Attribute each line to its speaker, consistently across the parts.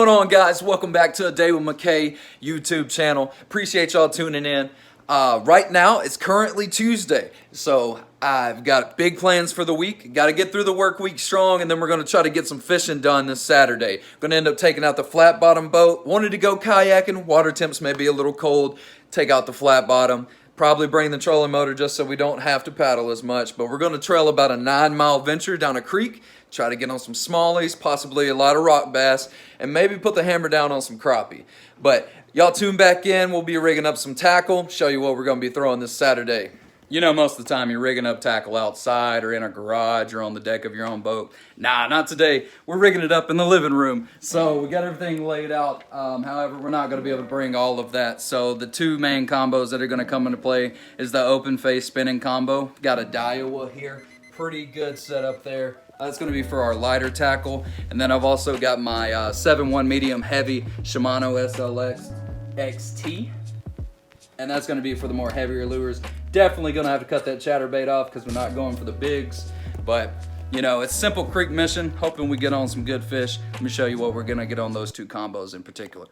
Speaker 1: going on, guys? Welcome back to A Day with McKay YouTube channel. Appreciate y'all tuning in. Right now, it's currently Tuesday, so I've got big plans for the week. Got to get through the work week strong, and then we're going to try to get some fishing done this Saturday. Going to end up taking out the flat bottom boat. Wanted to go kayaking. Water temps may be a little cold. Take out the flat bottom. Probably bring the trolling motor just so we don't have to paddle as much. But we're going to trail about a 9-mile venture down a creek. Try to get on some smallies, possibly a lot of rock bass, and maybe put the hammer down on some crappie. But y'all tune back in. We'll be rigging up some tackle. Show you what we're going to be throwing this Saturday. You know, most of the time you're rigging up tackle outside or in a garage or on the deck of your own boat. Nah, not today. We're rigging it up in the living room. So we got everything laid out. However, we're not going to be able to bring all of that. So the two main combos that are going to come into play is the open face spinning combo. Got a Daiwa here. Pretty good setup there. That's going to be for our lighter tackle. And then I've also got my 7-1 medium heavy Shimano SLX XT. And that's going to be for the more heavier lures. Definitely going to have to cut that chatterbait off because we're not going for the bigs. But, you know, it's simple creek mission. Hoping we get on some good fish. Let me show you what we're going to get on those two combos in particular.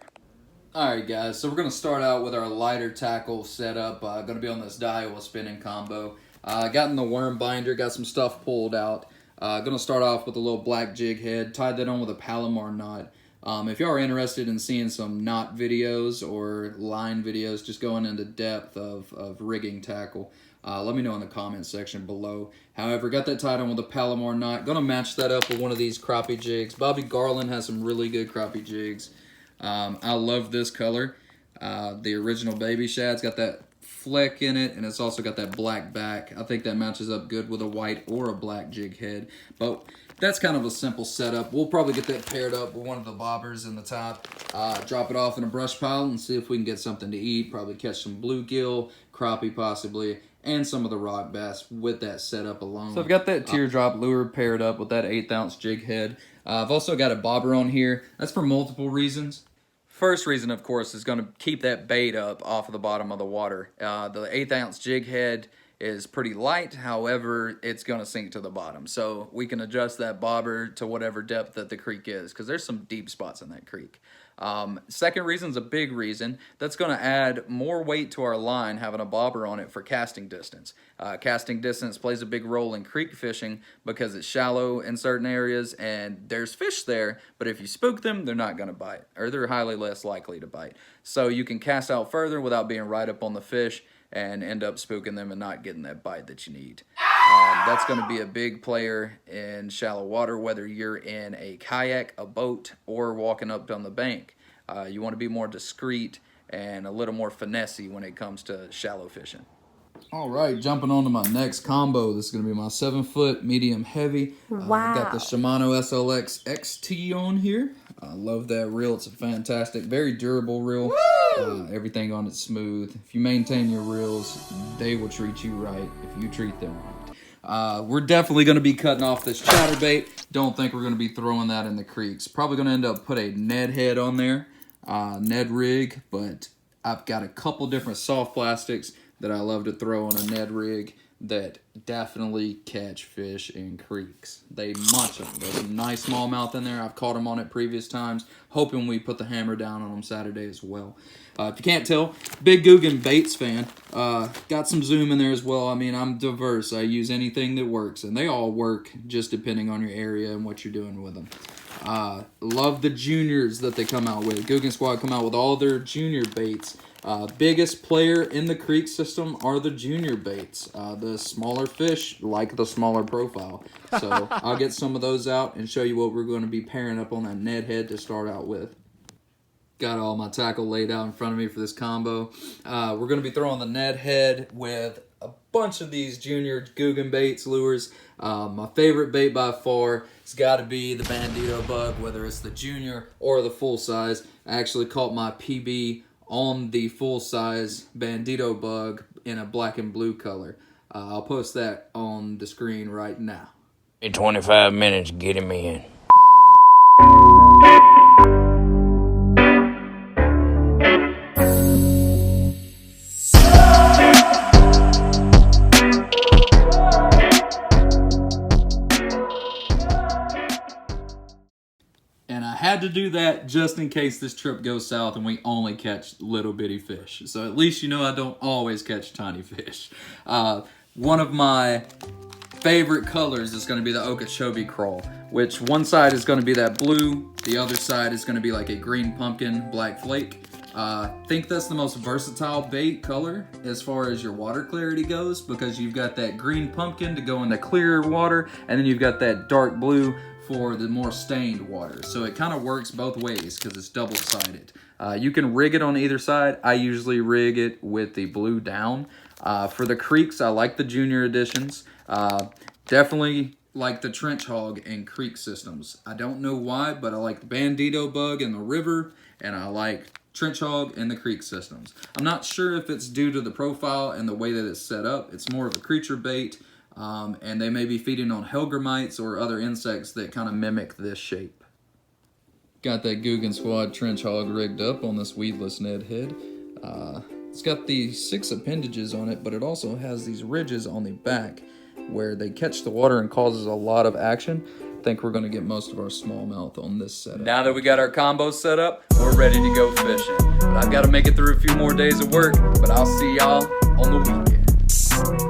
Speaker 1: Alright guys, so we're going to start out with our lighter tackle setup. Going to be on this Daiwa spinning combo. Got in the worm binder, got some stuff pulled out. Going to start off with a little black jig head. Tied that on with a Palomar knot. If you are interested in seeing some knot videos or line videos, just going into depth of rigging tackle, let me know in the comments section below. However, got that tied on with a Palomar knot. Gonna match that up with one of these crappie jigs. Bobby Garland has some really good crappie jigs. I love this color. The original Baby Shad's got that fleck in it, and it's also got that black back. I think that matches up good with a white or a black jig head. But that's kind of a simple setup. We'll probably get that paired up with one of the bobbers in the top, drop it off in a brush pile and see if we can get something to eat. Probably catch some bluegill, crappie possibly, and some of the rock bass with that setup alone. So I've got that teardrop lure paired up with that 1/8 ounce jig head. I've also got a bobber on here. That's for multiple reasons. First reason, of course, is going to keep that bait up off of the bottom of the water. The 1/8 ounce jig head is pretty light, however, it's going to sink to the bottom. So we can adjust that bobber to whatever depth that the creek is, because there's some deep spots in that creek. Second reason is a big reason. That's going to add more weight to our line having a bobber on it for casting distance. Casting distance plays a big role in creek fishing because it's shallow in certain areas and there's fish there, but if you spook them, they're not going to bite, or they're highly less likely to bite. So you can cast out further without being right up on the fish and end up spooking them and not getting that bite that you need. That's going to be a big player in shallow water, whether you're in a kayak, a boat, or walking up down the bank. You want to be more discreet and a little more finessey when it comes to shallow fishing. All right, jumping on to my next combo. This is going to be my 7-foot medium heavy.
Speaker 2: Wow.
Speaker 1: Got the Shimano SLX XT on here. I love that reel. It's a fantastic, very durable reel. Everything on it's smooth. If you maintain your reels, they will treat you right if you treat them right. We're definitely going to be cutting off this chatterbait. Don't think we're going to be throwing that in the creeks. Probably going to end up put a Ned head on there, Ned rig, but I've got a couple different soft plastics that I love to throw on a Ned rig that definitely catch fish in creeks. They munch them. There's a nice smallmouth in there. I've caught them on it previous times, hoping we put the hammer down on them Saturday as well. If you can't tell, big Googan Baits fan. Got some zoom in there as well. I mean, I'm diverse. I use anything that works, and they all work just depending on your area and what you're doing with them. Love the juniors that they come out with. Googan Squad come out with all their junior baits. Biggest player in the creek system are the junior baits. The smaller fish like the smaller profile. So I'll get some of those out and show you what we're going to be pairing up on that Ned head to start out with. Got all my tackle laid out in front of me for this combo. We're going to be throwing the Ned head with a bunch of these junior Googan Baits lures. My favorite bait by far has got to be the Bandito bug, whether it's the junior or the full size. I actually caught my PB on the full-size Bandito bug in a black and blue color. I'll post that on the screen right now.
Speaker 3: In 25 minutes, get him in.
Speaker 1: had to do that just in case this trip goes south and we only catch little bitty fish. So at least you know I don't always catch tiny fish. One of my favorite colors is going to be the Okeechobee crawl, which one side is going to be that blue, the other side is going to be like a green pumpkin, black flake. I think that's the most versatile bait color as far as your water clarity goes, because you've got that green pumpkin to go in the clearer water, and then you've got that dark blue for the more stained water. So it kind of works both ways because it's double-sided. You can rig it on either side. I usually rig it with the blue down. For the creeks, I like the junior editions. Definitely like the trench hog and creek systems. I don't know why, but I like the bandito bug in the river, and I like trench hog and the creek systems. I'm not sure if it's due to the profile and the way that it's set up. It's more of a creature bait, and they may be feeding on hellgrammites or other insects that kind of mimic this shape. Got that Guggen Squad trench hog rigged up on this weedless Ned head. It's got the 6 appendages on it, but it also has these ridges on the back where they catch the water and causes a lot of action. I think we're going to get most of our smallmouth on this setup. Now that we got our combo set up, we're ready to go fishing. But I've got to make it through a few more days of work, but I'll see y'all on the weekend.